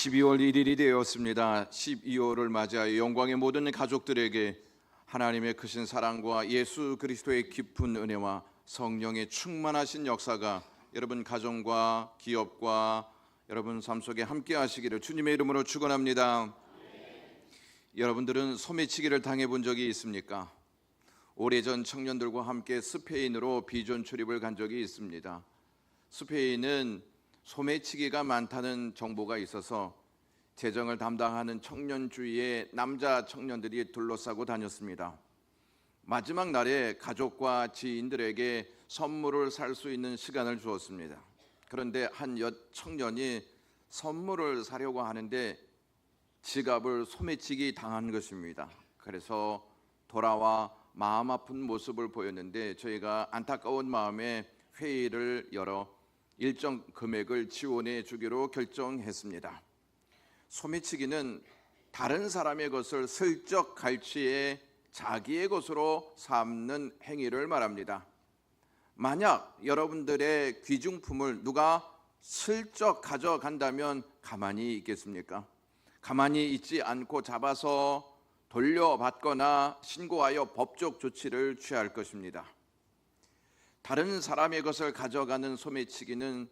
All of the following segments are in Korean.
12월 1일이 되었습니다. 12월을 맞이하여 영광의 모든 가족들에게 하나님의 크신 사랑과 예수 그리스도의 깊은 은혜와 성령의 충만하신 역사가 여러분 가정과 기업과 여러분 삶 속에 함께 하시기를 주님의 이름으로 축원합니다. 여러분들은 소매치기를 당해본 적이 있습니까? 오래전 청년들과 함께 스페인으로 비전 출입을 간 적이 있습니다. 스페인은 소매치기가 많다는 정보가 있어서 재정을 담당하는 청년주의의 남자 청년들이 둘러싸고 다녔습니다. 마지막 날에 가족과 지인들에게 선물을 살 수 있는 시간을 주었습니다. 그런데 한 청년이 선물을 사려고 하는데 지갑을 소매치기 당한 것입니다. 그래서 돌아와 마음 아픈 모습을 보였는데 저희가 안타까운 마음에 회의를 열어 일정 금액을 지원해 주기로 결정했습니다. 소매치기는 다른 사람의 것을 슬쩍 갈취해 자기의 것으로 삼는 행위를 말합니다. 만약 여러분들의 귀중품을 누가 슬쩍 가져간다면 가만히 있겠습니까? 가만히 있지 않고 잡아서 돌려받거나 신고하여 법적 조치를 취할 것입니다. 다른 사람의 것을 가져가는 소매치기는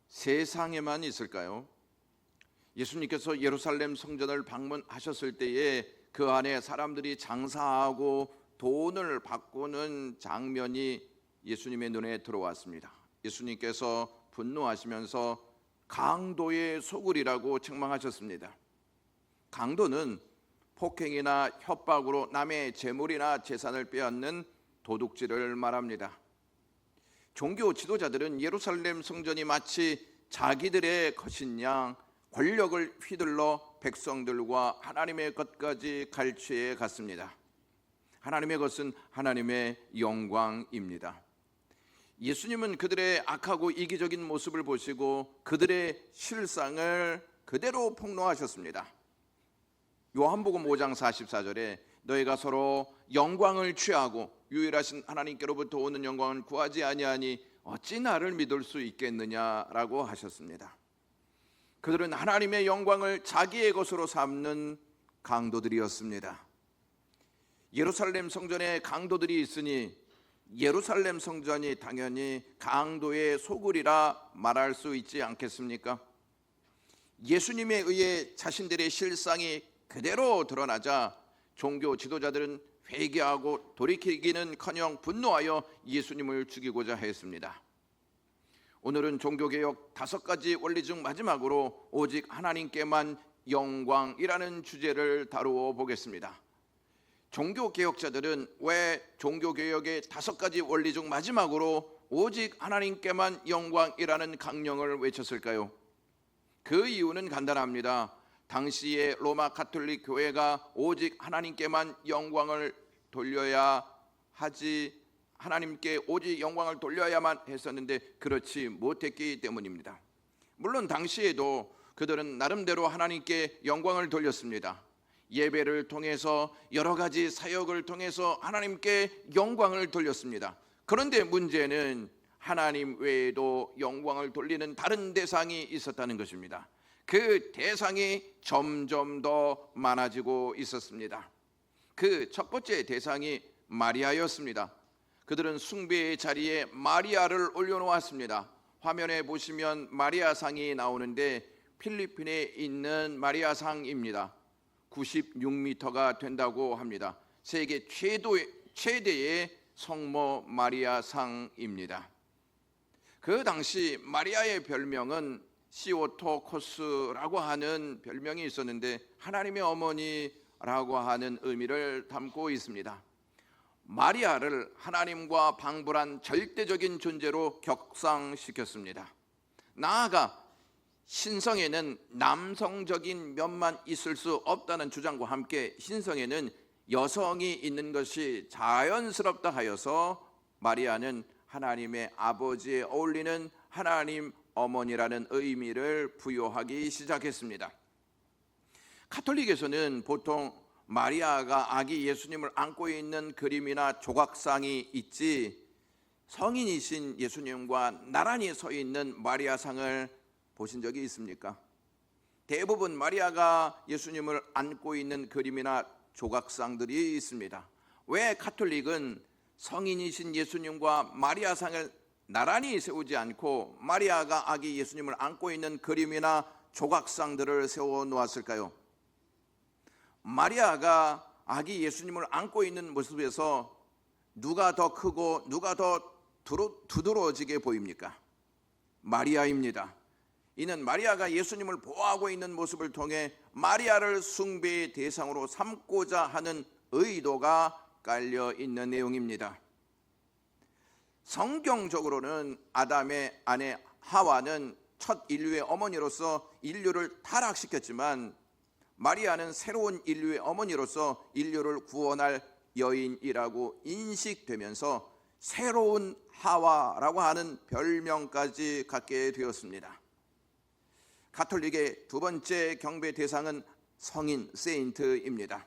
세상에만 있을까요? 예수님께서 예루살렘 성전을 방문하셨을 때에 그 안에 사람들이 장사하고 돈을 바꾸는 장면이 예수님의 눈에 들어왔습니다. 예수님께서 분노하시면서 강도의 소굴이라고 책망하셨습니다. 강도는 폭행이나 협박으로 남의 재물이나 재산을 빼앗는 도둑질을 말합니다. 종교 지도자들은 예루살렘 성전이 마치 자기들의 것인 양 권력을 휘둘러 백성들과 하나님의 것까지 갈취해 갔습니다. 하나님의 것은 하나님의 영광입니다. 예수님은 그들의 악하고 이기적인 모습을 보시고 그들의 실상을 그대로 폭로하셨습니다. 요한복음 5장 44절에 너희가 서로 영광을 취하고 유일하신 하나님께로부터 오는 영광을 구하지 아니하니 어찌 나를 믿을 수 있겠느냐라고 하셨습니다. 그들은 하나님의 영광을 자기의 것으로 삼는 강도들이었습니다. 예루살렘 성전에 강도들이 있으니 예루살렘 성전이 당연히 강도의 소굴이라 말할 수 있지 않겠습니까? 예수님에 의해 자신들의 실상이 그대로 드러나자 종교 지도자들은 회개하고 돌이키기는커녕 분노하여 예수님을 죽이고자 했습니다. 오늘은 종교개혁 5가지 원리 중 마지막으로 오직 하나님께만 영광이라는 주제를 다루어 보겠습니다. 종교개혁자들은 왜 종교개혁의 5가지 원리 중 마지막으로 오직 하나님께만 영광이라는 강령을 외쳤을까요? 그 이유는 간단합니다. 당시의 로마 가톨릭 교회가 오직 하나님께만 영광을 돌려야 하지 하나님께 오직 영광을 돌려야만 했었는데 그렇지 못했기 때문입니다. 물론 당시에도 그들은 나름대로 하나님께 영광을 돌렸습니다. 예배를 통해서 여러 가지 사역을 통해서 하나님께 영광을 돌렸습니다. 그런데 문제는 하나님 외에도 영광을 돌리는 다른 대상이 있었다는 것입니다. 그 대상이 점점 더 많아지고 있었습니다. 그 첫 번째 대상이 마리아였습니다. 그들은 숭배의 자리에 마리아를 올려놓았습니다. 화면에 보시면 마리아상이 나오는데 필리핀에 있는 마리아상입니다. 96m가 된다고 합니다. 세계 최대의 성모 마리아상입니다. 그 당시 마리아의 별명은 시오토코스라고 하는 별명이 있었는데 하나님의 어머니라고 하는 의미를 담고 있습니다. 마리아를 하나님과 방불한 절대적인 존재로 격상시켰습니다. 나아가 신성에는 남성적인 면만 있을 수 없다는 주장과 함께 신성에는 여성이 있는 것이 자연스럽다 하여서 마리아는 하나님의 아버지에 어울리는 하나님 어머니라는 의미를 부여하기 시작했습니다. 가톨릭에서는 보통 마리아가 아기 예수님을 안고 있는 그림이나 조각상이 있지 성인이신 예수님과 나란히 서 있는 마리아상을 보신 적이 있습니까? 대부분 마리아가 예수님을 안고 있는 그림이나 조각상들이 있습니다. 왜 가톨릭은 성인이신 예수님과 마리아상을 나란히 세우지 않고 마리아가 아기 예수님을 안고 있는 그림이나 조각상들을 세워 놓았을까요? 마리아가 아기 예수님을 안고 있는 모습에서 누가 더 크고 누가 더 두드러지게 보입니까? 마리아입니다. 이는 마리아가 예수님을 보호하고 있는 모습을 통해 마리아를 숭배의 대상으로 삼고자 하는 의도가 깔려 있는 내용입니다. 성경적으로는 아담의 아내 하와는 첫 인류의 어머니로서 인류를 타락시켰지만 마리아는 새로운 인류의 어머니로서 인류를 구원할 여인이라고 인식되면서 새로운 하와라고 하는 별명까지 갖게 되었습니다. 가톨릭의 두 번째 경배 대상은 성인 세인트입니다.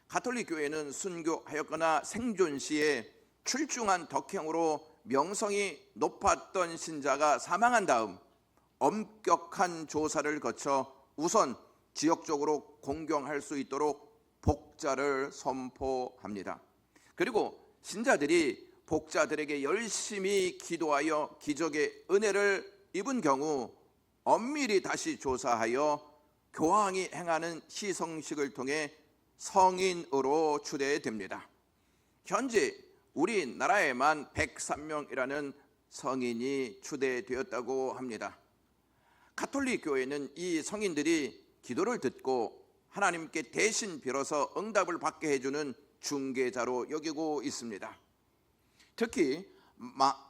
가톨릭 교회는 순교하였거나 생존 시에 출중한 덕행으로 명성이 높았던 신자가 사망한 다음 엄격한 조사를 거쳐 우선 지역적으로 공경할 수 있도록 복자를 선포합니다. 그리고 신자들이 복자들에게 열심히 기도하여 기적의 은혜를 입은 경우 엄밀히 다시 조사하여 교황이 행하는 시성식을 통해 성인으로 추대됩니다. 현재 우리나라에만 103명이라는 성인이 추대되었다고 합니다. 가톨릭 교회는 이 성인들이 기도를 듣고 하나님께 대신 빌어서 응답을 받게 해주는 중개자로 여기고 있습니다. 특히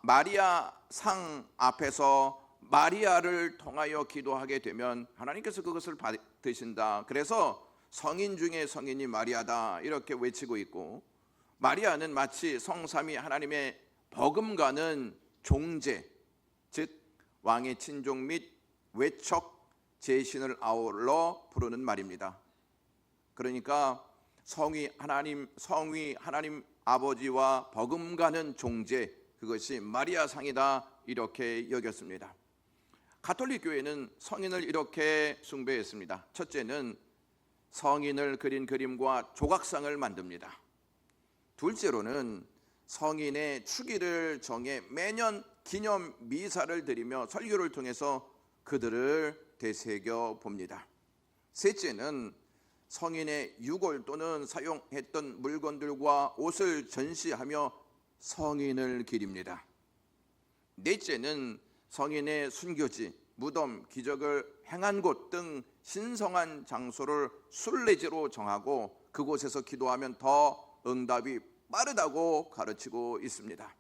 마리아 상 앞에서 마리아를 통하여 기도하게 되면 하나님께서 그것을 받으신다. 그래서 성인 중에 성인이 마리아다 이렇게 외치고 있고, 마리아는 마치 성삼위 하나님의 버금가는 종제, 즉 왕의 친종 및 외척 제신을 아울러 부르는 말입니다. 그러니까 성위 하나님 아버지와 버금가는 종제, 그것이 마리아 상이다 이렇게 여겼습니다. 가톨릭 교회는 성인을 이렇게 숭배했습니다. 첫째는 성인을 그린 그림과 조각상을 만듭니다. 둘째로는 성인의 축일을 정해 매년 기념 미사를 드리며 설교를 통해서 그들을 되새겨 봅니다. 셋째는 성인의 유골 또는 사용했던 물건들과 옷을 전시하며 성인을 기립니다. 넷째는 성인의 순교지, 무덤, 기적을 행한 곳 등 신성한 장소를 순례지로 정하고 그곳에서 기도하면 더 응답이 빠르다고 가르치고 있습니다.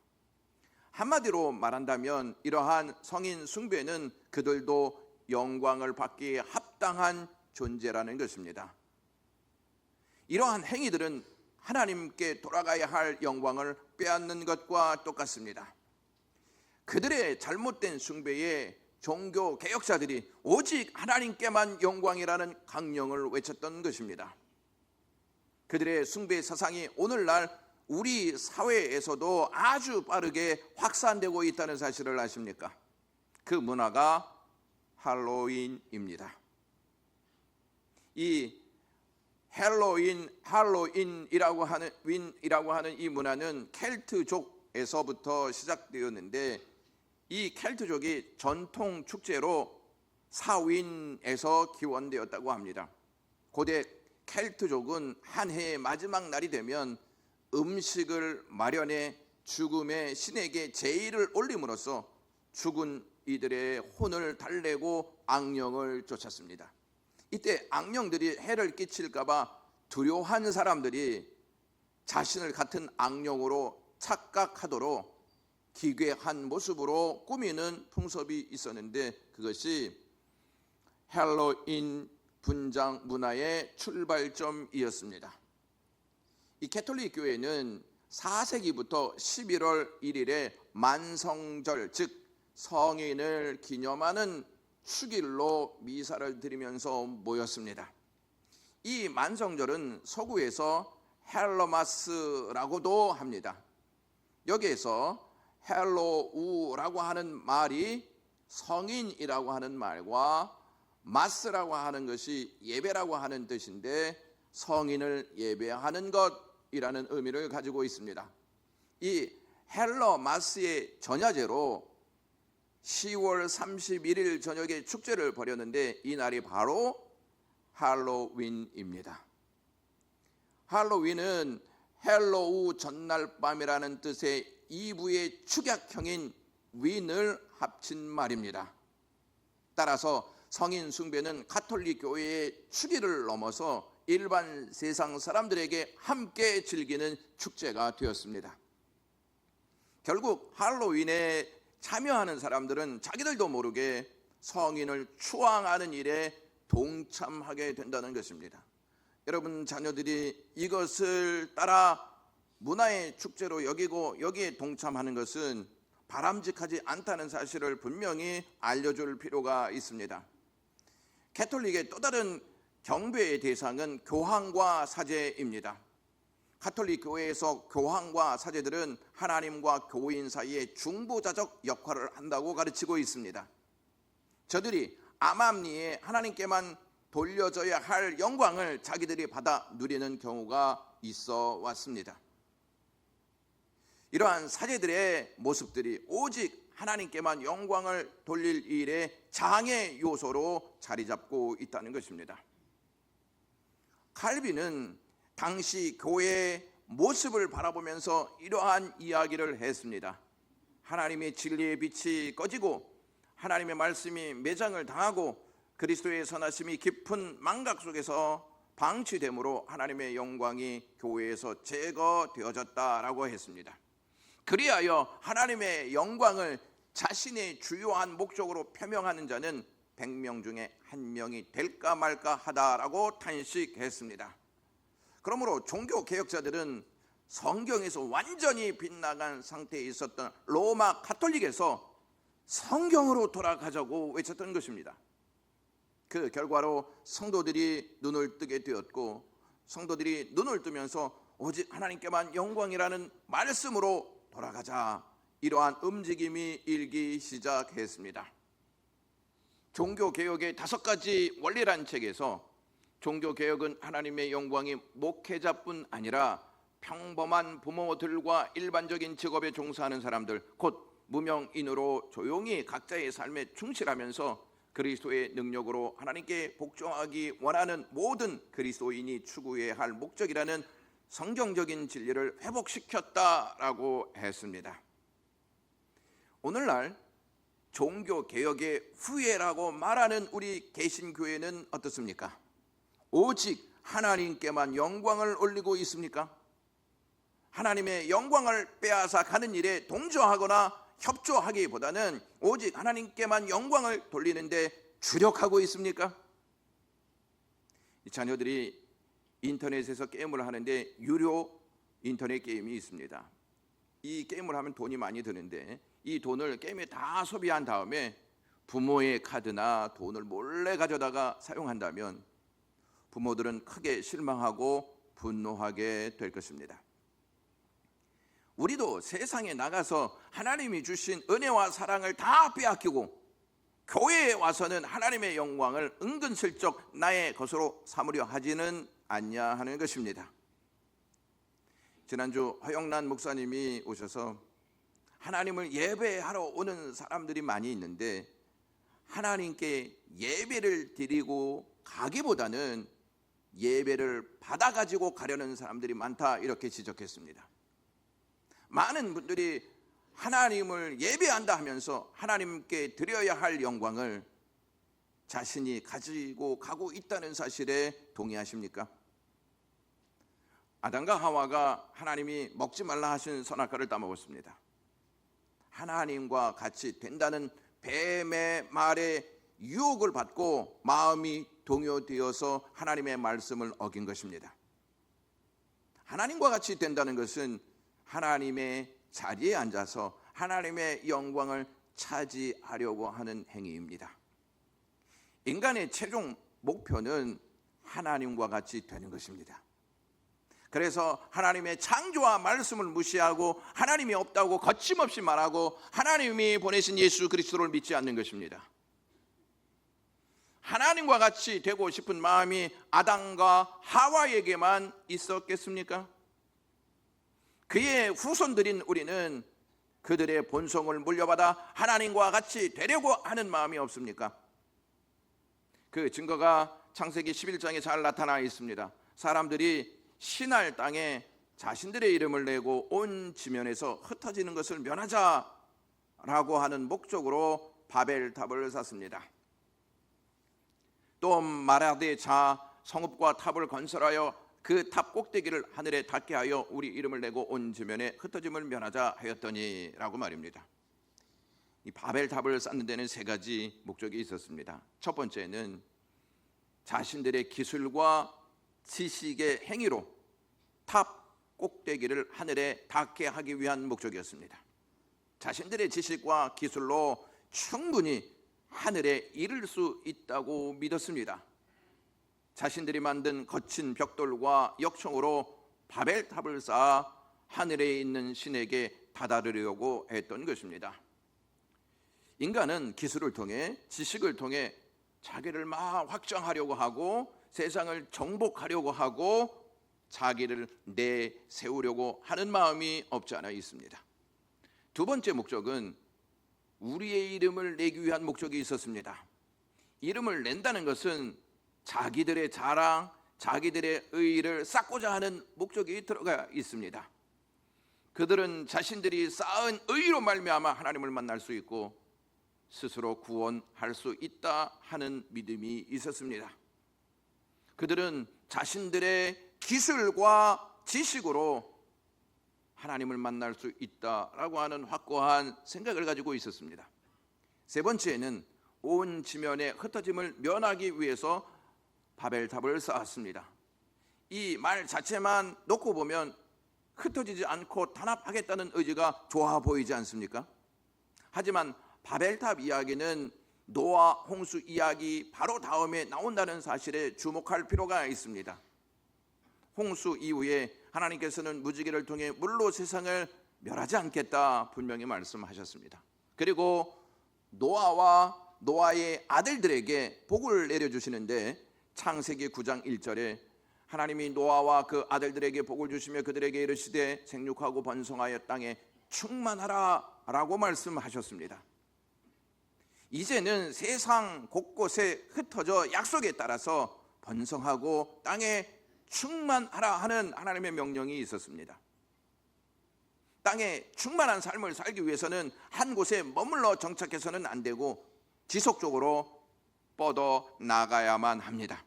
한마디로 말한다면 이러한 성인 숭배는 그들도 영광을 받기에 합당한 존재라는 것입니다. 이러한 행위들은 하나님께 돌아가야 할 영광을 빼앗는 것과 똑같습니다. 그들의 잘못된 숭배에 종교 개혁자들이 오직 하나님께만 영광이라는 강령을 외쳤던 것입니다. 그들의 숭배 사상이 오늘날 우리 사회에서도 아주 빠르게 확산되고 있다는 사실을 아십니까? 그 문화가 할로윈입니다. 이 할로윈이라고 하는 이 문화는 켈트족에서부터 시작되었는데, 이 켈트족이 전통 축제로 사윈에서 기원되었다고 합니다. 고대 켈트족은 한 해의 마지막 날이 되면 음식을 마련해 죽음의 신에게 제의를 올림으로써 죽은 이들의 혼을 달래고 악령을 쫓았습니다. 이때 악령들이 해를 끼칠까 봐 두려워한 사람들이 자신을 같은 악령으로 착각하도록 기괴한 모습으로 꾸미는 풍습이 있었는데, 그것이 할로윈 분장 문화의 출발점이었습니다. 이 가톨릭 교회는 4세기부터 11월 1일에 만성절, 즉 성인을 기념하는 축일로 미사를 드리면서 모였습니다. 이 만성절은 서구에서 헬로마스라고도 합니다. 여기에서 헬로우라고 하는 말이 성인이라고 하는 말과 마스라고 하는 것이 예배라고 하는 뜻인데 성인을 예배하는 것이라는 의미를 가지고 있습니다. 이 헬러 마스의 전야제로 10월 31일 저녁에 축제를 벌였는데 이 날이 바로 할로윈입니다. 할로윈은 헬로우 전날 밤이라는 뜻의 이브의 축약형인 윈을 합친 말입니다. 따라서 성인 숭배는 가톨릭 교회의 추리를 넘어서 일반 세상 사람들에게 함께 즐기는 축제가 되었습니다. 결국 할로윈에 참여하는 사람들은 자기들도 모르게 성인을 추앙하는 일에 동참하게 된다는 것입니다. 여러분 자녀들이 이것을 따라 문화의 축제로 여기고 여기에 동참하는 것은 바람직하지 않다는 사실을 분명히 알려줄 필요가 있습니다. 가톨릭의 또 다른 경배의 대상은 교황과 사제입니다. 가톨릭 교회에서 교황과 사제들은 하나님과 교인 사이에 중보자적 역할을 한다고 가르치고 있습니다. 저들이 암암리에 하나님께만 돌려져야 할 영광을 자기들이 받아 누리는 경우가 있어 왔습니다. 이러한 사제들의 모습들이 오직 하나님께만 영광을 돌릴 일에 장애 요소로 자리 잡고 있다는 것입니다. 칼빈은 당시 교회의 모습을 바라보면서 이러한 이야기를 했습니다. 하나님의 진리의 빛이 꺼지고 하나님의 말씀이 매장을 당하고 그리스도의 선하심이 깊은 망각 속에서 방치됨으로 하나님의 영광이 교회에서 제거되어졌다라고 했습니다. 그리하여 하나님의 영광을 자신의 주요한 목적으로 표명하는 자는 100명 중에 1명이 될까 말까 하다라고 탄식했습니다. 그러므로 종교개혁자들은 성경에서 완전히 빗나간 상태에 있었던 로마 가톨릭에서 성경으로 돌아가자고 외쳤던 것입니다. 그 결과로 성도들이 눈을 뜨게 되었고 성도들이 눈을 뜨면서 오직 하나님께만 영광이라는 말씀으로 돌아가자, 이러한 움직임이 일기 시작했습니다. 종교개혁의 5가지 원리란 책에서 종교개혁은 하나님의 영광이 목회자뿐 아니라 평범한 부모들과 일반적인 직업에 종사하는 사람들, 곧 무명인으로 조용히 각자의 삶에 충실하면서 그리스도의 능력으로 하나님께 복종하기 원하는 모든 그리스도인이 추구해야 할 목적이라는 성경적인 진리를 회복시켰다라고 했습니다. 오늘날 종교개혁의 후예라고 말하는 우리 개신교회는 어떻습니까? 오직 하나님께만 영광을 올리고 있습니까? 하나님의 영광을 빼앗아 가는 일에 동조하거나 협조하기보다는 오직 하나님께만 영광을 돌리는데 주력하고 있습니까? 이 자녀들이 인터넷에서 게임을 하는데 유료 인터넷 게임이 있습니다. 이 게임을 하면 돈이 많이 드는데 이 돈을 게임에 다 소비한 다음에 부모의 카드나 돈을 몰래 가져다가 사용한다면 부모들은 크게 실망하고 분노하게 될 것입니다. 우리도 세상에 나가서 하나님이 주신 은혜와 사랑을 다 빼앗기고 교회에 와서는 하나님의 영광을 은근슬쩍 나의 것으로 삼으려 하지는 않냐 하는 것입니다. 지난주 허영란 목사님이 오셔서 하나님을 예배하러 오는 사람들이 많이 있는데 하나님께 예배를 드리고 가기보다는 예배를 받아가지고 가려는 사람들이 많다, 이렇게 지적했습니다. 많은 분들이 하나님을 예배한다 하면서 하나님께 드려야 할 영광을 자신이 가지고 가고 있다는 사실에 동의하십니까? 아담과 하와가 하나님이 먹지 말라 하신 선악과를 따먹었습니다. 하나님과 같이 된다는 뱀의 말에 유혹을 받고 마음이 동요되어서 하나님의 말씀을 어긴 것입니다. 하나님과 같이 된다는 것은 하나님의 자리에 앉아서 하나님의 영광을 차지하려고 하는 행위입니다. 인간의 최종 목표는 하나님과 같이 되는 것입니다. 그래서 하나님의 창조와 말씀을 무시하고 하나님이 없다고 거침없이 말하고 하나님이 보내신 예수 그리스도를 믿지 않는 것입니다. 하나님과 같이 되고 싶은 마음이 아담과 하와에게만 있었겠습니까? 그의 후손들인 우리는 그들의 본성을 물려받아 하나님과 같이 되려고 하는 마음이 없습니까? 그 증거가 창세기 11장에 잘 나타나 있습니다. 사람들이 신할 땅에 자신들의 이름을 내고 온 지면에서 흩어지는 것을 면하자라고 하는 목적으로 바벨탑을 샀습니다. 또 말하되 자 성읍과 탑을 건설하여 그 탑 꼭대기를 하늘에 닿게 하여 우리 이름을 내고 온 지면에 흩어짐을 면하자 하였더니 라고 말입니다. 이 바벨탑을 쌓는 데는 세 가지 목적이 있었습니다. 첫 번째는 자신들의 기술과 지식의 행위로 탑 꼭대기를 하늘에 닿게 하기 위한 목적이었습니다. 자신들의 지식과 기술로 충분히 하늘에 이를 수 있다고 믿었습니다. 자신들이 만든 거친 벽돌과 역청으로 바벨탑을 쌓아 하늘에 있는 신에게 다다르려고 했던 것입니다. 인간은 기술을 통해 지식을 통해 자기를 막 확장하려고 하고 세상을 정복하려고 하고 자기를 내세우려고 하는 마음이 없지 않아 있습니다. 두 번째 목적은 우리의 이름을 내기 위한 목적이 있었습니다. 이름을 낸다는 것은 자기들의 자랑, 자기들의 의의를 쌓고자 하는 목적이 들어가 있습니다. 그들은 자신들이 쌓은 의로 말미암아 하나님을 만날 수 있고 스스로 구원할 수 있다 하는 믿음이 있었습니다. 그들은 자신들의 기술과 지식으로 하나님을 만날 수 있다라고 하는 확고한 생각을 가지고 있었습니다. 세 번째는 온 지면의 흩어짐을 면하기 위해서 바벨탑을 쌓았습니다. 이 말 자체만 놓고 보면 흩어지지 않고 단합하겠다는 의지가 좋아 보이지 않습니까? 하지만 바벨탑 이야기는 노아 홍수 이야기 바로 다음에 나온다는 사실에 주목할 필요가 있습니다. 홍수 이후에 하나님께서는 무지개를 통해 물로 세상을 멸하지 않겠다 분명히 말씀하셨습니다. 그리고 노아와 노아의 아들들에게 복을 내려주시는데 창세기 9장 1절에 하나님이 노아와 그 아들들에게 복을 주시며 그들에게 이르시되 생육하고 번성하여 땅에 충만하라 라고 말씀하셨습니다. 이제는 세상 곳곳에 흩어져 약속에 따라서 번성하고 땅에 충만하라 하는 하나님의 명령이 있었습니다. 땅에 충만한 삶을 살기 위해서는 한 곳에 머물러 정착해서는 안 되고 지속적으로 뻗어 나가야만 합니다.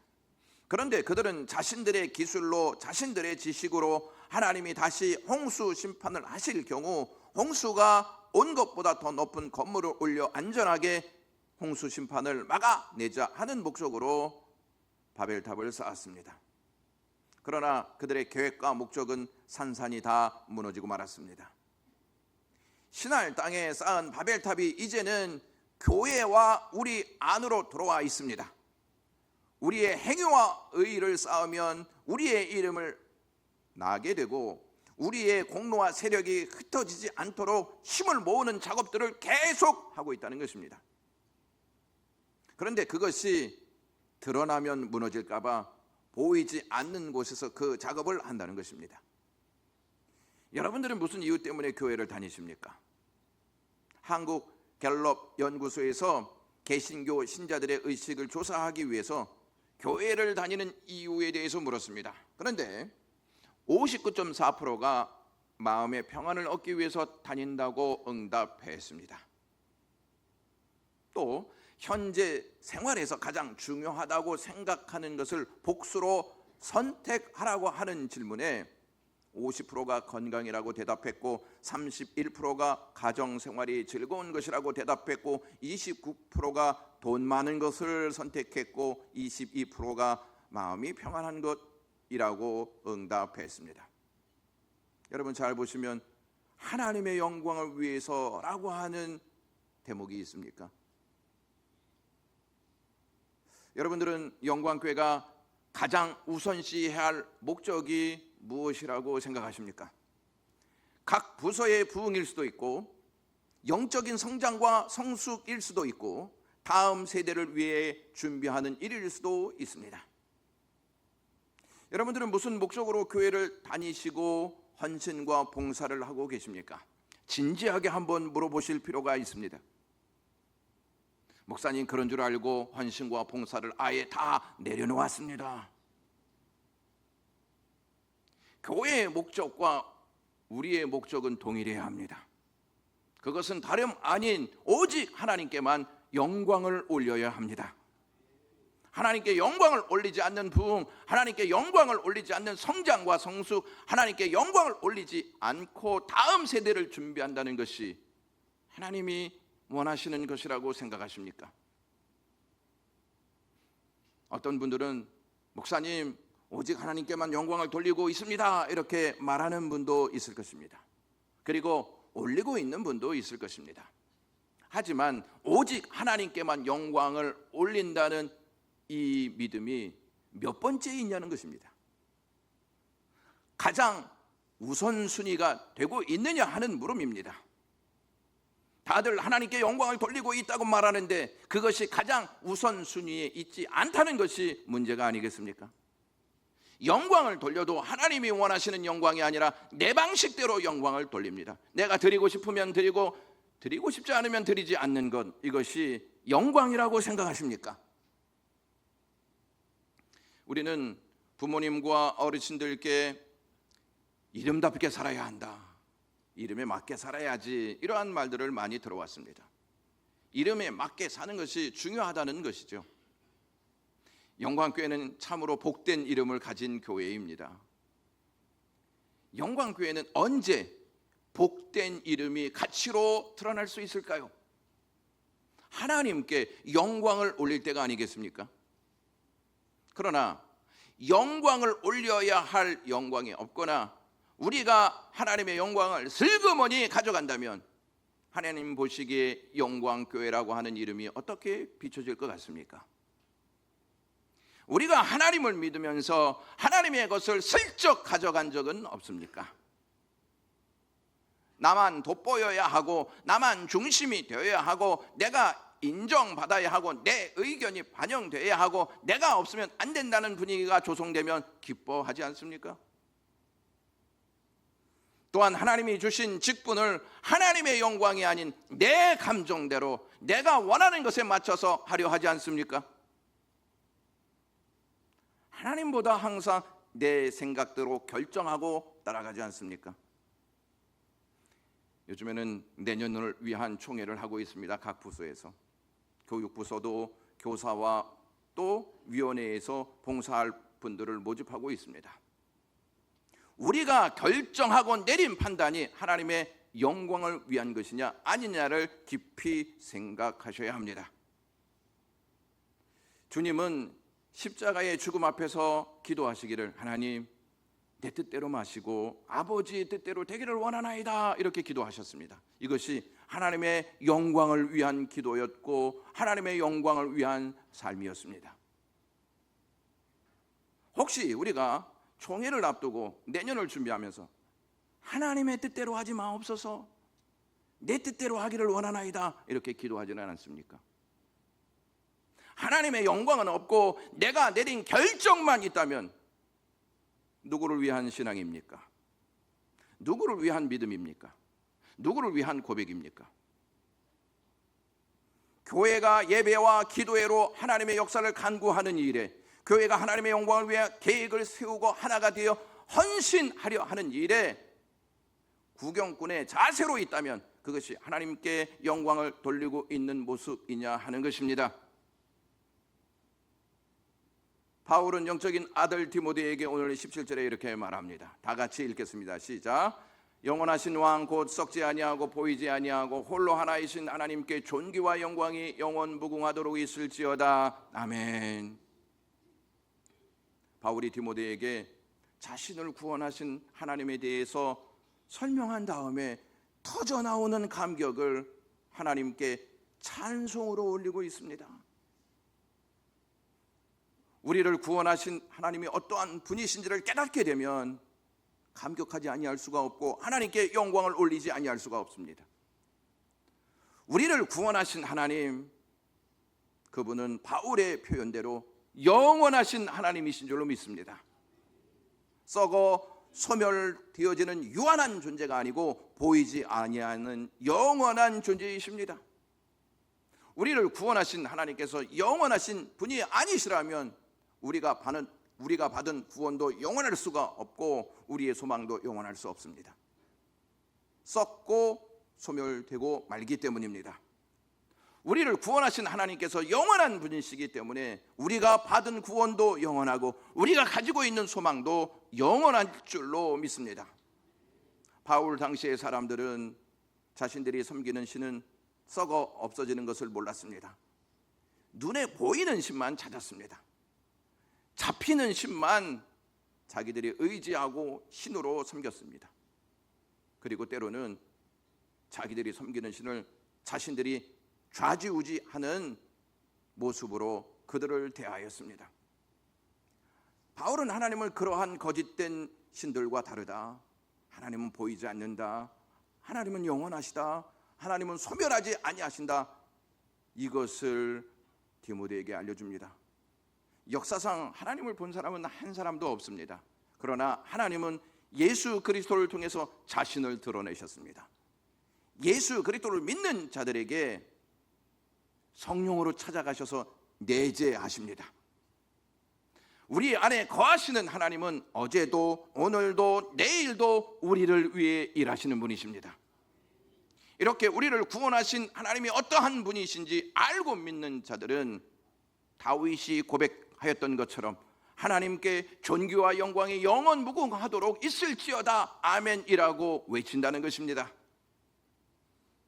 그런데 그들은 자신들의 기술로 자신들의 지식으로 하나님이 다시 홍수 심판을 하실 경우 홍수가 온 것보다 더 높은 건물을 올려 안전하게 홍수 심판을 막아내자 하는 목적으로 바벨탑을 쌓았습니다. 그러나 그들의 계획과 목적은 산산이 다 무너지고 말았습니다. 신할 땅에 쌓은 바벨탑이 이제는 교회와 우리 안으로 들어와 있습니다. 우리의 행위와 의의를 쌓으면 우리의 이름을 나게 되고 우리의 공로와 세력이 흩어지지 않도록 힘을 모으는 작업들을 계속 하고 있다는 것입니다. 그런데 그것이 드러나면 무너질까 봐 보이지 않는 곳에서 그 작업을 한다는 것입니다. 여러분들은 무슨 이유 때문에 교회를 다니십니까? 한국 갤럽 연구소에서 개신교 신자들의 의식을 조사하기 위해서 교회를 다니는 이유에 대해서 물었습니다. 그런데 59.4%가 마음의 평안을 얻기 위해서 다닌다고 응답했습니다. 또 현재 생활에서 가장 중요하다고 생각하는 것을 복수로 선택하라고 하는 질문에 50%가 건강이라고 대답했고 31%가 가정생활이 즐거운 것이라고 대답했고 29%가 돈 많은 것을 선택했고 22%가 마음이 평안한 것이라고 응답했습니다. 여러분 잘 보시면 하나님의 영광을 위해서라고 하는 대목이 있습니까? 여러분들은 영광교회가 가장 우선시해야 할 목적이 무엇이라고 생각하십니까? 각 부서의 부흥일 수도 있고 영적인 성장과 성숙일 수도 있고 다음 세대를 위해 준비하는 일일 수도 있습니다. 여러분들은 무슨 목적으로 교회를 다니시고 헌신과 봉사를 하고 계십니까? 진지하게 한번 물어보실 필요가 있습니다. 목사님, 그런 줄 알고 헌신과 봉사를 아예 다 내려놓았습니다. 교회의 목적과 우리의 목적은 동일해야 합니다. 그것은 다름 아닌 오직 하나님께만 영광을 올려야 합니다. 하나님께 영광을 올리지 않는 부흥, 하나님께 영광을 올리지 않는 성장과 성숙, 하나님께 영광을 올리지 않고 다음 세대를 준비한다는 것이 하나님이 원하시는 것이라고 생각하십니까? 어떤 분들은 목사님, 오직 하나님께만 영광을 돌리고 있습니다, 이렇게 말하는 분도 있을 것입니다. 그리고 올리고 있는 분도 있을 것입니다. 하지만 오직 하나님께만 영광을 올린다는 이 믿음이 몇 번째에 있냐는 것입니다. 가장 우선순위가 되고 있느냐 하는 물음입니다. 다들 하나님께 영광을 돌리고 있다고 말하는데 그것이 가장 우선순위에 있지 않다는 것이 문제가 아니겠습니까? 영광을 돌려도 하나님이 원하시는 영광이 아니라 내 방식대로 영광을 돌립니다. 내가 드리고 싶으면 드리고, 드리고 싶지 않으면 드리지 않는 것, 이것이 영광이라고 생각하십니까? 우리는 부모님과 어르신들께 이름답게 살아야 한다, 이름에 맞게 살아야지, 이러한 말들을 많이 들어왔습니다. 이름에 맞게 사는 것이 중요하다는 것이죠. 영광교회는 참으로 복된 이름을 가진 교회입니다. 영광교회는 언제 복된 이름이 가치로 드러날 수 있을까요? 하나님께 영광을 올릴 때가 아니겠습니까? 그러나 영광을 올려야 할 영광이 없거나 우리가 하나님의 영광을 슬그머니 가져간다면 하나님 보시기에 영광교회라고 하는 이름이 어떻게 비춰질 것 같습니까? 우리가 하나님을 믿으면서 하나님의 것을 슬쩍 가져간 적은 없습니까? 나만 돋보여야 하고 나만 중심이 되어야 하고 내가 인정받아야 하고 내 의견이 반영되어야 하고 내가 없으면 안 된다는 분위기가 조성되면 기뻐하지 않습니까? 또한 하나님이 주신 직분을 하나님의 영광이 아닌 내 감정대로 내가 원하는 것에 맞춰서 하려 하지 않습니까? 하나님보다 항상 내 생각대로 결정하고 따라가지 않습니까? 요즘에는 내년을 위한 총회를 하고 있습니다. 각 부서에서. 교육부서도 교사와 또 위원회에서 봉사할 분들을 모집하고 있습니다. 우리가 결정하고 내린 판단이 하나님의 영광을 위한 것이냐 아니냐를 깊이 생각하셔야 합니다. 주님은 십자가의 죽음 앞에서 기도하시기를 하나님, 내 뜻대로 마시고 아버지의 뜻대로 되기를 원하나이다, 이렇게 기도하셨습니다. 이것이 하나님의 영광을 위한 기도였고 하나님의 영광을 위한 삶이었습니다. 혹시 우리가 총회를 앞두고 내년을 준비하면서 하나님의 뜻대로 하지 마옵소서, 내 뜻대로 하기를 원하나이다, 이렇게 기도하지는 않습니까? 하나님의 영광은 없고 내가 내린 결정만 있다면 누구를 위한 신앙입니까? 누구를 위한 믿음입니까? 누구를 위한 고백입니까? 교회가 예배와 기도회로 하나님의 역사를 간구하는 일에, 교회가 하나님의 영광을 위해 계획을 세우고 하나가 되어 헌신하려 하는 일에 구경꾼의 자세로 있다면 그것이 하나님께 영광을 돌리고 있는 모습이냐 하는 것입니다. 바울은 영적인 아들 디모데에게 오늘 17절에 이렇게 말합니다. 다 같이 읽겠습니다. 시작. 영원하신 왕 곧 썩지 아니하고 보이지 아니하고 홀로 하나이신 하나님께 존귀와 영광이 영원 무궁하도록 있을지어다. 아멘. 바울이 디모데에게 자신을 구원하신 하나님에 대해서 설명한 다음에 터져나오는 감격을 하나님께 찬송으로 올리고 있습니다. 우리를 구원하신 하나님이 어떠한 분이신지를 깨닫게 되면 감격하지 아니할 수가 없고 하나님께 영광을 올리지 아니할 수가 없습니다. 우리를 구원하신 하나님, 그분은 바울의 표현대로 영원하신 하나님이신 줄로 믿습니다. 썩어 소멸되어지는 유한한 존재가 아니고 보이지 아니하는 영원한 존재이십니다. 우리를 구원하신 하나님께서 영원하신 분이 아니시라면 우리가 받은 구원도 영원할 수가 없고 우리의 소망도 영원할 수 없습니다. 썩고 소멸되고 말기 때문입니다. 우리를 구원하신 하나님께서 영원한 분이시기 때문에 우리가 받은 구원도 영원하고 우리가 가지고 있는 소망도 영원할 줄로 믿습니다. 바울 당시의 사람들은 자신들이 섬기는 신은 썩어 없어지는 것을 몰랐습니다. 눈에 보이는 신만 찾았습니다. 잡히는 신만 자기들이 의지하고 신으로 섬겼습니다. 그리고 때로는 자기들이 섬기는 신을 자신들이 좌지우지하는 모습으로 그들을 대하였습니다. 바울은 하나님을 그러한 거짓된 신들과 다르다, 하나님은 보이지 않는다, 하나님은 영원하시다, 하나님은 소멸하지 아니하신다, 이것을 디모데에게 알려줍니다. 역사상 하나님을 본 사람은 한 사람도 없습니다. 그러나 하나님은 예수 그리스도를 통해서 자신을 드러내셨습니다. 예수 그리스도를 믿는 자들에게 성령으로 찾아가셔서 내재하십니다. 우리 안에 거하시는 하나님은 어제도 오늘도 내일도 우리를 위해 일하시는 분이십니다. 이렇게 우리를 구원하신 하나님이 어떠한 분이신지 알고 믿는 자들은 다윗이 고백하였던 것처럼 하나님께 존귀와 영광이 영원 무궁하도록 있을지어다 아멘이라고 외친다는 것입니다.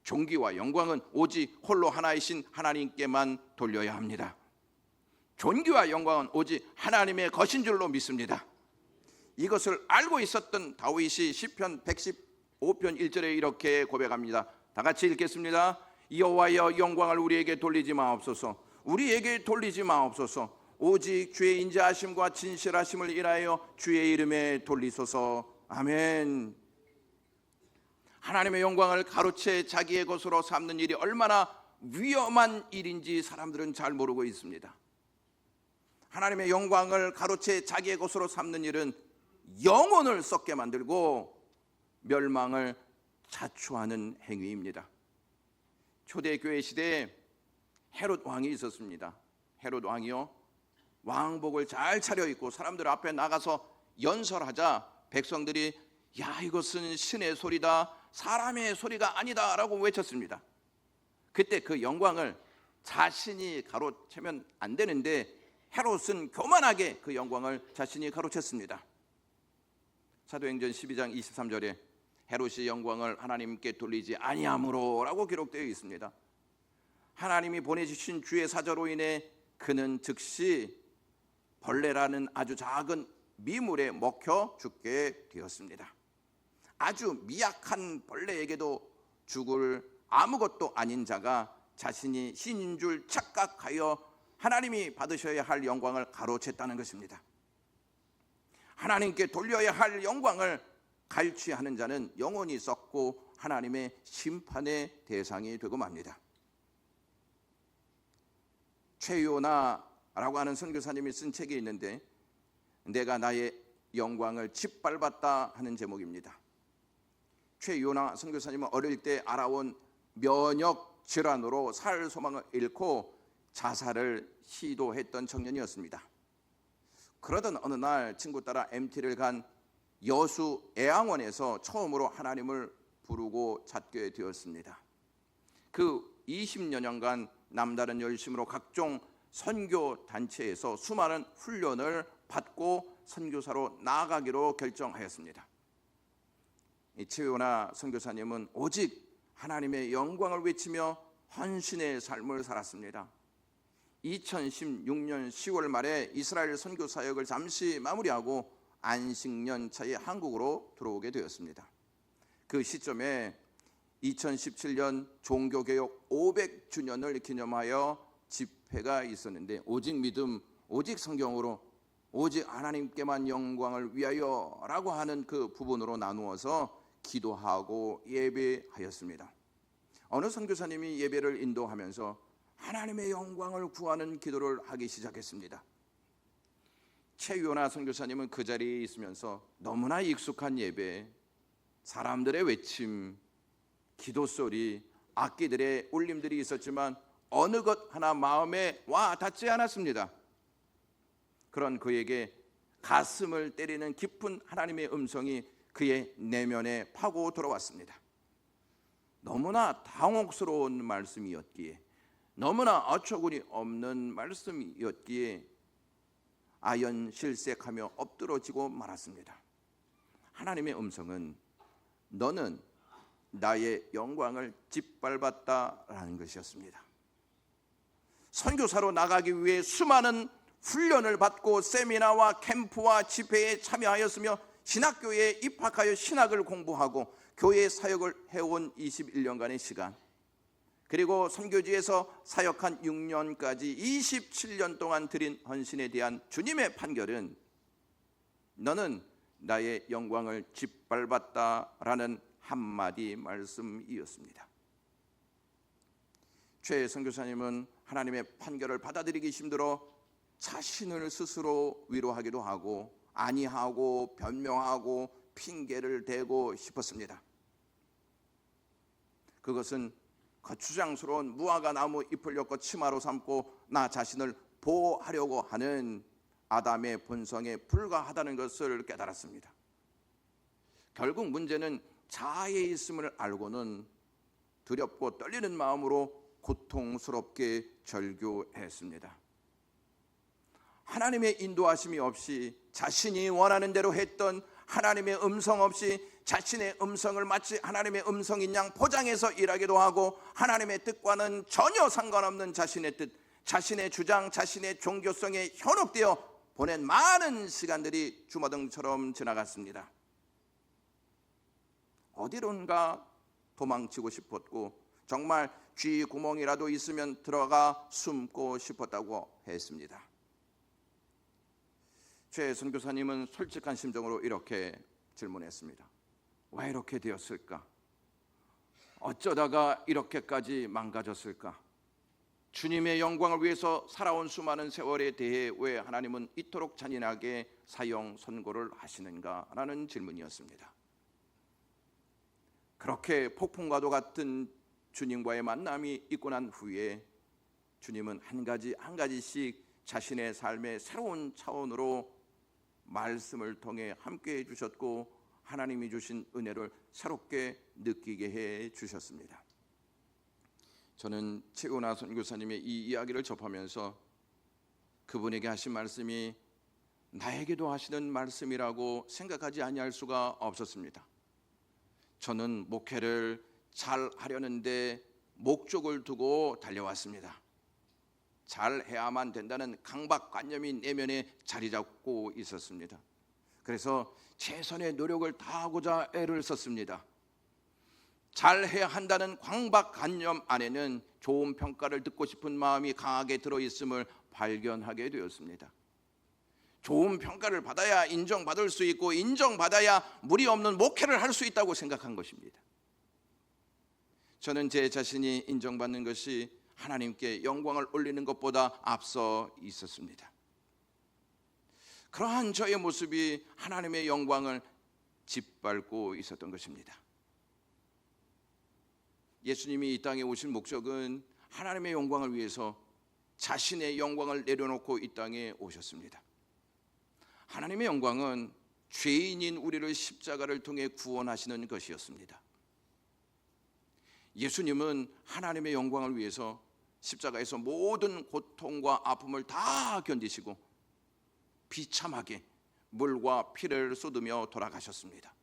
존귀와 영광은 오직 홀로 하나이신 하나님께만 돌려야 합니다. 존귀와 영광은 오직 하나님의 것인 줄로 믿습니다. 이것을 알고 있었던 다윗이 시편 115편 1절에 이렇게 고백합니다. 다 같이 읽겠습니다. 여호와여 영광을 우리에게 돌리지 마옵소서. 우리에게 돌리지 마옵소서. 오직 주의 인자하심과 진실하심을 인하여 주의 이름에 돌리소서. 아멘. 하나님의 영광을 가로채 자기의 것으로 삼는 일이 얼마나 위험한 일인지 사람들은 잘 모르고 있습니다. 하나님의 영광을 가로채 자기의 것으로 삼는 일은 영혼을 썩게 만들고 멸망을 자초하는 행위입니다. 초대교회 시대에 헤롯 왕이 있었습니다. 헤롯 왕이요, 왕복을 잘 차려입고 사람들 앞에 나가서 연설하자 백성들이 야, 이것은 신의 소리다, 사람의 소리가 아니다 라고 외쳤습니다. 그때 그 영광을 자신이 가로채면 안 되는데 헤롯은 교만하게 그 영광을 자신이 가로챘습니다. 사도행전 12장 23절에 헤롯이 영광을 하나님께 돌리지 아니함으로 라고 기록되어 있습니다. 하나님이 보내주신 주의 사자로 인해 그는 즉시 벌레라는 아주 작은 미물에 먹혀 죽게 되었습니다. 아주 미약한 벌레에게도 죽을 아무것도 아닌 자가 자신이 신인 줄 착각하여 하나님이 받으셔야 할 영광을 가로챘다는 것입니다. 하나님께 돌려야 할 영광을 갈취하는 자는 영원히 썩고 하나님의 심판의 대상이 되고 맙니다. 최요나라고 하는 선교사님이 쓴 책이 있는데 내가 나의 영광을 짓밟았다 하는 제목입니다. 최요나 선교사님은 어릴 때 알아온 면역 질환으로 살 소망을 잃고 자살을 시도했던 청년이었습니다. 그러던 어느 날 친구 따라 MT를 간 여수 애양원에서 처음으로 하나님을 부르고 찾게 되었습니다. 그 20여 년간 남다른 열심으로 각종 선교 단체에서 수많은 훈련을 받고 선교사로 나아가기로 결정하였습니다. 최요나 선교사님은 오직 하나님의 영광을 외치며 헌신의 삶을 살았습니다. 2016년 10월 말에 이스라엘 선교 사역을 잠시 마무리하고 안식년 차에 한국으로 들어오게 되었습니다. 그 시점에 2017년 종교개혁 500주년을 기념하여 집회가 있었는데 오직 믿음, 오직 성경으로, 오직 하나님께만 영광을 위하여 라고 하는 그 부분으로 나누어서 기도하고 예배하였습니다. 어느 선교사님이 예배를 인도하면서 하나님의 영광을 구하는 기도를 하기 시작했습니다. 최유나 선교사님은 그 자리에 있으면서 너무나 익숙한 예배, 사람들의 외침, 기도 소리, 악기들의 울림들이 있었지만 어느 것 하나 마음에 와 닿지 않았습니다. 그런 그에게 가슴을 때리는 깊은 하나님의 음성이 그의 내면에 파고 들어왔습니다. 너무나 당혹스러운 말씀이었기에, 너무나 어처구니 없는 말씀이었기에 아연실색하며 엎드러지고 말았습니다. 하나님의 음성은 너는 나의 영광을 짓밟았다라는 것이었습니다. 선교사로 나가기 위해 수많은 훈련을 받고 세미나와 캠프와 집회에 참여하였으며 신학교에 입학하여 신학을 공부하고 교회 사역을 해온 21년간의 시간, 그리고 선교지에서 사역한 6년까지 27년 동안 드린 헌신에 대한 주님의 판결은 너는 나의 영광을 짓밟았다라는 한마디 말씀이었습니다. 최 선교사님은 하나님의 판결을 받아들이기 힘들어 자신을 스스로 위로하기도 하고 아니하고 변명하고 핑계를 대고 싶었습니다. 그것은 거추장스러운 무화과 나무 잎을 엮어 치마로 삼고 나 자신을 보호하려고 하는 아담의 본성에 불과하다는 것을 깨달았습니다. 결국 문제는 자아에 있음을 알고는 두렵고 떨리는 마음으로 고통스럽게 절규했습니다. 하나님의 인도하심이 없이 자신이 원하는 대로 했던 하나님의 음성 없이 자신의 음성을 마치 하나님의 음성인 양 포장해서 일하기도 하고 하나님의 뜻과는 전혀 상관없는 자신의 뜻, 자신의 주장, 자신의 종교성에 현혹되어 보낸 많은 시간들이 주마등처럼 지나갔습니다. 어디론가 도망치고 싶었고 정말 쥐 구멍이라도 있으면 들어가 숨고 싶었다고 했습니다. 최 선교사님은 솔직한 심정으로 이렇게 질문했습니다. 왜 이렇게 되었을까? 어쩌다가 이렇게까지 망가졌을까? 주님의 영광을 위해서 살아온 수많은 세월에 대해 왜 하나님은 이토록 잔인하게 사형 선고를 하시는가? 라는 질문이었습니다. 그렇게 폭풍과도 같은 주님과의 만남이 있고 난 후에 주님은 한 가지씩 자신의 삶의 새로운 차원으로 말씀을 통해 함께해 주셨고 하나님이 주신 은혜를 새롭게 느끼게 해 주셨습니다. 저는 최은하 선교사님의 이 이야기를 접하면서 그분에게 하신 말씀이 나에게도 하시는 말씀이라고 생각하지 아니할 수가 없었습니다. 저는 목회를 잘 하려는데 목적을 두고 달려왔습니다. 잘 해야만 된다는 강박관념이 내면에 자리 잡고 있었습니다. 그래서 최선의 노력을 다하고자 애를 썼습니다. 잘해야 한다는 강박관념 안에는 좋은 평가를 듣고 싶은 마음이 강하게 들어있음을 발견하게 되었습니다. 좋은 평가를 받아야 인정받을 수 있고 인정받아야 무리 없는 목회를 할 수 있다고 생각한 것입니다. 저는 제 자신이 인정받는 것이 하나님께 영광을 올리는 것보다 앞서 있었습니다. 그러한 저의 모습이 하나님의 영광을 짓밟고 있었던 것입니다. 예수님이 이 땅에 오신 목적은 하나님의 영광을 위해서 자신의 영광을 내려놓고 이 땅에 오셨습니다. 하나님의 영광은 죄인인 우리를 십자가를 통해 구원하시는 것이었습니다. 예수님은 하나님의 영광을 위해서 십자가에서 모든 고통과 아픔을 다 견디시고 비참하게 물과 피를 쏟으며 돌아가셨습니다.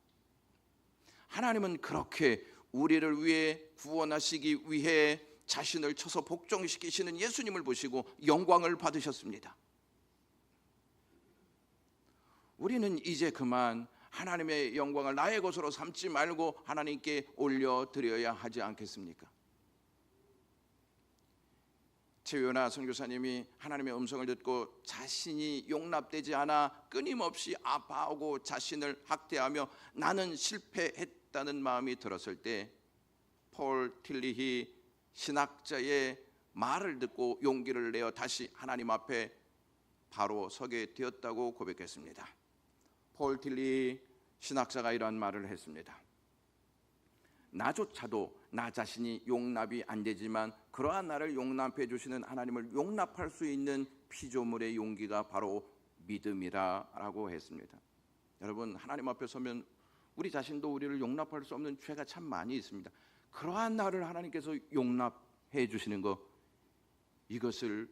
하나님은 그렇게 우리를 위해 구원하시기 위해 자신을 쳐서 복종시키시는 예수님을 보시고 영광을 받으셨습니다. 우리는 이제 그만 하나님의 영광을 나의 것으로 삼지 말고 하나님께 올려드려야 하지 않겠습니까? 최유나 선교사님이 하나님의 음성을 듣고 자신이 용납되지 않아 끊임없이 아파하고 자신을 학대하며 나는 실패했다는 마음이 들었을 때 폴 틸리히 신학자의 말을 듣고 용기를 내어 다시 하나님 앞에 바로 서게 되었다고 고백했습니다. 폴 틸리 신학자가 이러한 말을 했습니다. 나조차도 나 자신이 용납이 안 되지만 그러한 나를 용납해 주시는 하나님을 용납할 수 있는 피조물의 용기가 바로 믿음이라고 했습니다. 여러분, 하나님 앞에 서면 우리 자신도 우리를 용납할 수 없는 죄가 참 많이 있습니다. 그러한 나를 하나님께서 용납해 주시는 것, 이것을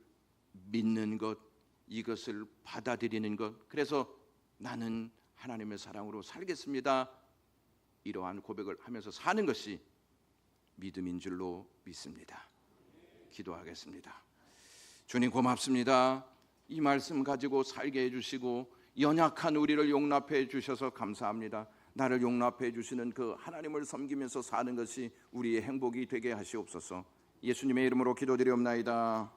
믿는 것, 이것을 받아들이는 것, 그래서 나는 하나님의 사랑으로 살겠습니다, 이러한 고백을 하면서 사는 것이 믿음인 줄로 믿습니다. 기도하겠습니다. 주님 고맙습니다. 이 말씀 가지고 살게 해주시고 연약한 우리를 용납해 주셔서 감사합니다. 나를 용납해 주시는 그 하나님을 섬기면서 사는 것이 우리의 행복이 되게 하시옵소서. 예수님의 이름으로 기도드리옵나이다.